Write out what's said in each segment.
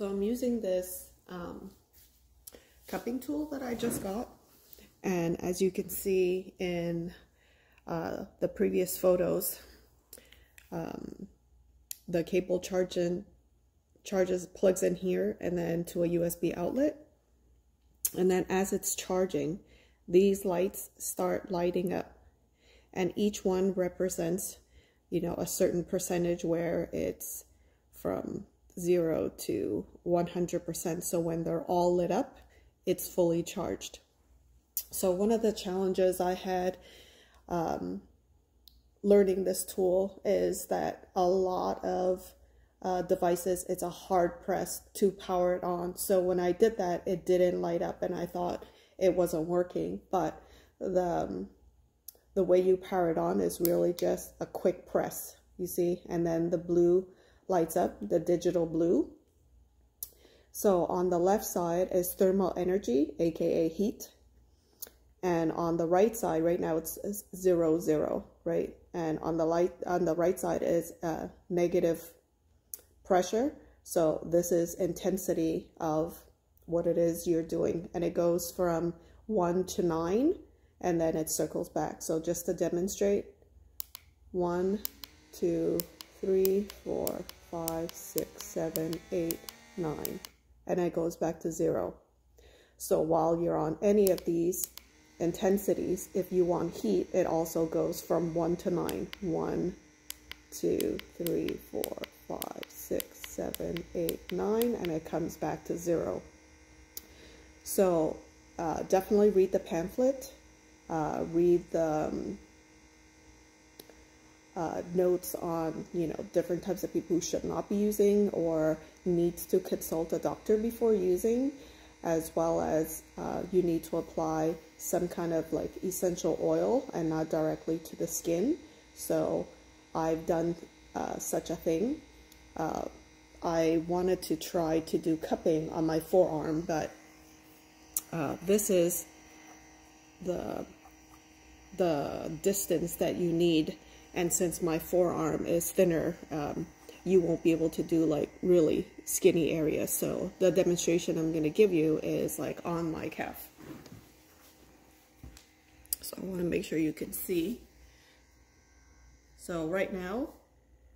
So I'm using this cupping tool that I just got, and as you can see in the previous photos, the cable plugs in here and then to a USB outlet, and then as it's charging, these lights start lighting up, and each one represents, you know, a certain percentage where it's from 0 to 100%. So when they're all lit up, it's fully charged. So one of the challenges I had learning this tool is that a lot of devices, it's a hard press to power it on. So when I did that, it didn't light up and I thought it wasn't working. But the way you power it on is really just a quick press, you see, and then the blue lights up, the digital blue. So on the left side is thermal energy, aka heat, and on the right side right now it's 0, 0, right? And on the right side is negative pressure. So this is intensity of what it is you're doing, and it goes from 1 to 9 and then it circles back. So just to demonstrate, 1, 2, 3, 4, 5, 6, 7, 8, 9, and it goes back to 0. So while you're on any of these intensities, if you want heat, it also goes from 1 to 9. 1, 2, 3, 4, 5, 6, 7, 8, 9, and it comes back to 0. So definitely read the pamphlet, read the notes on, you know, different types of people who should not be using or needs to consult a doctor before using, as well as you need to apply some kind of like essential oil and not directly to the skin. So I've done such a thing. I wanted to try to do cupping on my forearm, but this is the distance that you need, and since my forearm is thinner, you won't be able to do like really skinny areas. So the demonstration I'm going to give you is like on my calf. So I want to make sure you can see. So right now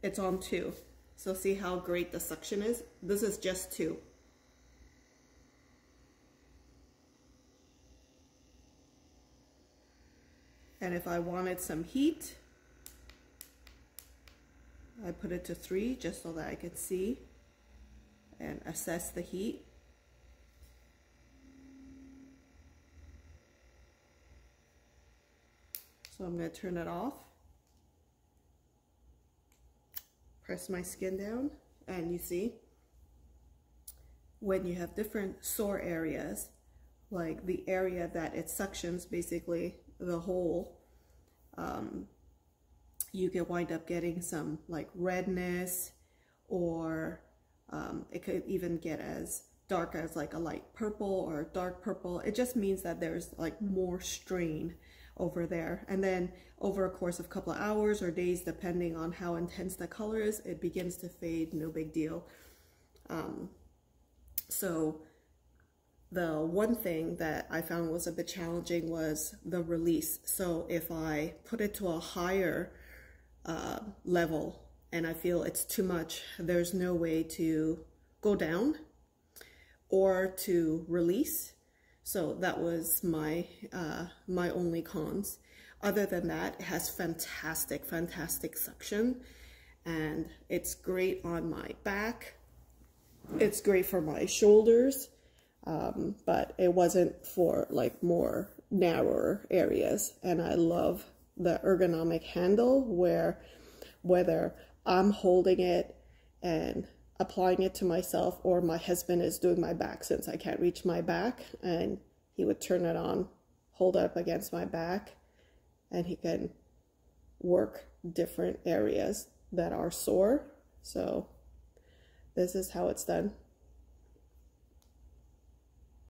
it's on 2. So see how great the suction is? This is just 2. And if I wanted some heat, I put it to 3 just so that I could see and assess the heat. So I'm going to turn it off, press my skin down, and you see when you have different sore areas, like the area that it suctions, basically the hole, you can wind up getting some like redness, or it could even get as dark as like a light purple or a dark purple. It just means that there's like more strain over there, and then over a course of a couple of hours or days, depending on how intense the color is, it begins to fade. No big deal. So the one thing that I found was a bit challenging was the release. So if I put it to a higher level and I feel it's too much, there's no way to go down or to release. So that was my my only cons. Other than that, it has fantastic suction, and it's great on my back. It's great for my shoulders, but it wasn't for like more narrower areas. And I love the ergonomic handle, where whether I'm holding it and applying it to myself or my husband is doing my back, since I can't reach my back, and he would turn it on, hold it up against my back, and he can work different areas that are sore. So this is how it's done.